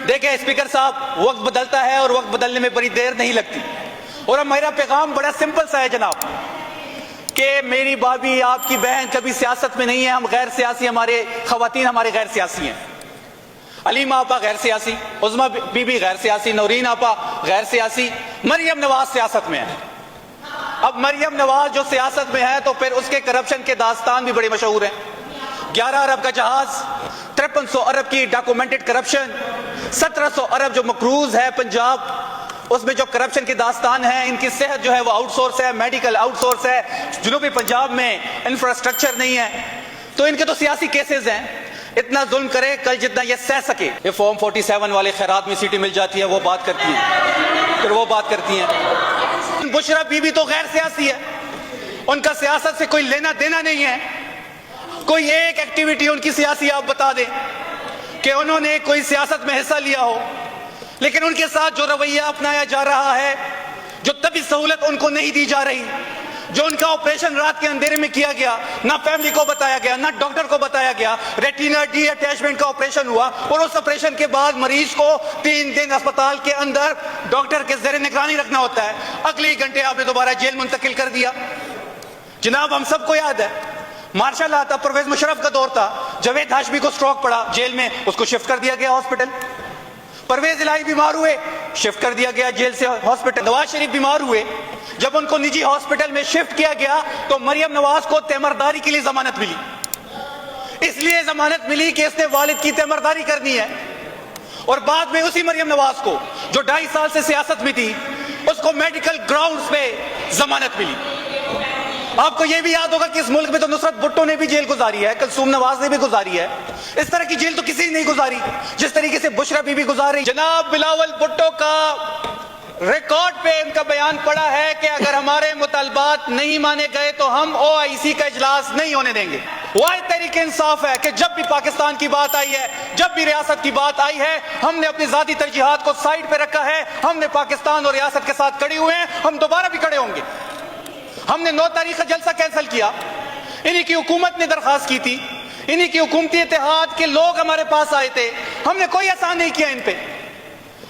دیکھیں اسپیکر صاحب، وقت بدلتا ہے اور وقت بدلنے میں بڑی دیر نہیں لگتی، اور اب میرا پیغام بڑا سمپل سا ہے جناب کہ میری بھابھی، آپ کی بہن کبھی سیاست میں نہیں ہے، ہم غیر سیاسی، ہمارے خواتین ہمارے غیر سیاسی ہیں۔ علیمہ آپا غیر سیاسی، عظمیٰ بی بی غیر سیاسی، نورین آپا غیر سیاسی، مریم نواز سیاست میں ہے۔ اب مریم نواز جو سیاست میں ہے تو پھر اس کے کرپشن کے داستان بھی بڑے مشہور ہیں۔ 11 ارب کا جہاز، 5300 ارب کی ڈاکومنٹڈ کرپشن، 1700 ارب جو مقروض ہے پنجاب، اس میں جو کرپشن کے داستان ہیں، ان کی صحت جو ہے وہ آؤٹ سورس ہے، میڈیکل آؤٹ سورس ہے، جنوبی پنجاب میں انفراسٹرکچر نہیں ہے، تو ان کے تو سیاسی کیسز ہیں۔ اتنا ظلم کرے کل جتنا یہ سہ سکے۔ یہ فارم 47 والے خیرات میں سیٹی مل جاتی ہے، وہ بات کرتی ہیں، پھر وہ بات کرتی ہیں۔ بشرا بی بی تو غیر سیاسی ہے، ان کا سیاست سے کوئی لینا دینا نہیں ہے۔ کوئی ایک ایکٹیویٹی ان کی سیاسی آپ بتا دیں کہ انہوں نے کوئی سیاست میں حصہ لیا ہو، لیکن ان کے ساتھ جو رویہ اپنایا جا رہا ہے، جو طبی سہولت ان کو نہیں دی جا رہی، جو ان کا آپریشن رات کے اندھیرے میں کیا گیا، نہ فیملی کو بتایا گیا، نہ ڈاکٹر کو بتایا گیا، ریٹینا ڈی اٹیچمنٹ کا آپریشن ہوا، اور اس آپریشن کے بعد مریض کو 3 دن اسپتال کے اندر ڈاکٹر کے زیر نگرانی رکھنا ہوتا ہے، اگلے گھنٹے آپ نے دوبارہ جیل منتقل کر دیا۔ جناب ہم سب کو یاد ہے، مارشل لا تھا، پرویز مشرف کا دور تھا، جاوید ہاشمی کو سٹروک پڑا جیل میں، اس کو شفٹ کر دیا گیا ہاسپٹل۔ پرویز الہی بیمار ہوئے، شفٹ کر دیا گیا جیل سے ہاسپٹل۔ نواز شریف بیمار ہوئے، جب ان کو نجی ہاسپٹل میں شفٹ کیا گیا تو مریم نواز کو تیمارداری کے لیے ضمانت ملی۔ اس لیے ضمانت ملی کہ اس نے والد کی تیمارداری کرنی ہے، اور بعد میں اسی مریم نواز کو جو 2.5 سال سے سیاست میں تھی، اس کو میڈیکل گراؤنڈز پہ ضمانت ملی۔ آپ کو یہ بھی یاد ہوگا کہ اس ملک میں تو نصرت بھٹو نے بھی جیل گزاری ہے، کلثوم نواز نے بھی گزاری ہے، اس طرح کی جیل تو کسی نے نہیں گزاری جس طریقے سے بشرا بی بی گزار رہی۔ جناب بلاول بھٹو کا ریکارڈ پہ ان کا بیان پڑا ہے کہ اگر ہمارے مطالبات نہیں مانے گئے تو ہم OIC کا اجلاس نہیں ہونے دیں گے۔ واحد تحریک انصاف ہے کہ جب بھی پاکستان کی بات آئی ہے، جب بھی ریاست کی بات آئی ہے، ہم نے اپنی ذاتی ترجیحات کو سائڈ پہ رکھا ہے، ہم نے پاکستان اور ریاست کے ساتھ کھڑے ہوئے ہیں، ہم دوبارہ بھی کھڑے ہوں گے۔ ہم نے 9 تاریخ کا جلسہ کینسل کیا، انہی کی حکومت نے درخواست کی تھی، انہی کی حکومتی اتحاد کے لوگ ہمارے پاس آئے تھے، ہم نے کوئی احسان نہیں کیا ان پہ۔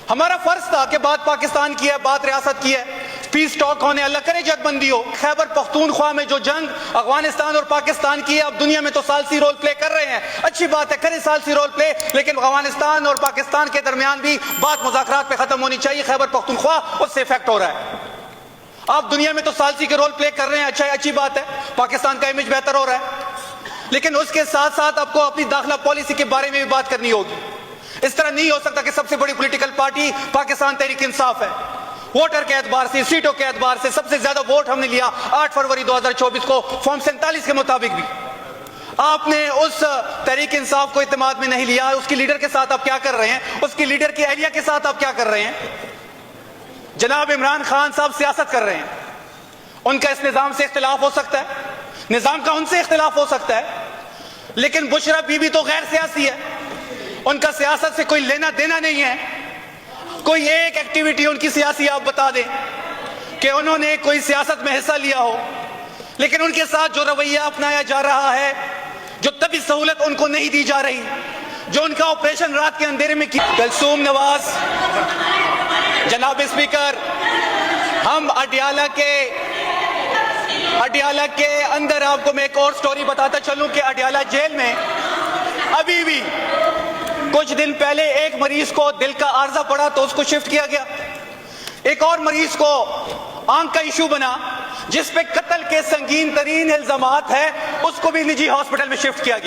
ہمارا فرض تھا کہ بات پاکستان کی ہے، بات ریاست کی ہے، پیس ٹاک ہونے، اللہ کرے جگ بندی ہو۔ خیبر پختونخوا میں جو جنگ افغانستان اور پاکستان کی ہے، اب دنیا میں تو ثالثی رول پلے کر رہے ہیں، اچھی بات ہے، کریں ثالثی رول پلے، لیکن افغانستان اور پاکستان کے درمیان بھی بات مذاکرات پہ ختم ہونی چاہیے۔ خیبر پختونخوا اس سے افیکٹ ہو رہا ہے۔ آپ دنیا میں تو ثالثی کے رول پلے کر رہے ہیں، اچھی بات ہے، پاکستان کا امیج بہتر ہو رہا ہے، لیکن اس کے ساتھ ساتھ آپ کو اپنی داخلہ پالیسی کے بارے میں بھی بات کرنی ہوگی۔ اس طرح نہیں ہو سکتا کہ سب سے بڑی پولیٹیکل پارٹی پاکستان تحریک انصاف ہے، ووٹر کے اعتبار سے، سیٹوں کے اعتبار سے سب سے زیادہ ووٹ ہم نے لیا 8 فروری 2024 کو فارم 47 کے مطابق بھی۔ آپ نے اس تحریک انصاف کو اعتماد میں نہیں لیا، اس کی لیڈر کے ساتھ آپ کیا کر رہے ہیں، اس کی لیڈر کی اہلیہ کے ساتھ آپ کیا کر رہے ہیں۔ جناب عمران خان صاحب سیاست کر رہے ہیں، ان کا اس نظام سے اختلاف ہو سکتا ہے، نظام کا ان سے اختلاف ہو سکتا ہے، لیکن بشرا بی بی تو غیر سیاسی ہے، ان کا سیاست سے کوئی لینا دینا نہیں ہے۔ کوئی ایک ایکٹیویٹی ان کی سیاسی آپ بتا دیں کہ انہوں نے کوئی سیاست میں حصہ لیا ہو، لیکن ان کے ساتھ جو رویہ اپنایا جا رہا ہے، جو طبی سہولت ان کو نہیں دی جا رہی، جو ان کا آپریشن رات کے اندھیرے میں کیا۔ کلثوم نواز، جناب اسپیکر، ہم اڈیالہ کے اندر آپ کو میں ایک اور سٹوری بتاتا چلوں کہ اڈیالہ جیل میں ابھی بھی کچھ دن پہلے ایک مریض کو دل کا عارضہ پڑا تو اس کو شفٹ کیا گیا، ایک اور مریض کو آنکھ کا ایشو بنا جس پہ قتل کے سنگین ترین الزامات ہیں، اس کو بھی نجی ہاسپٹل میں شفٹ کیا گیا۔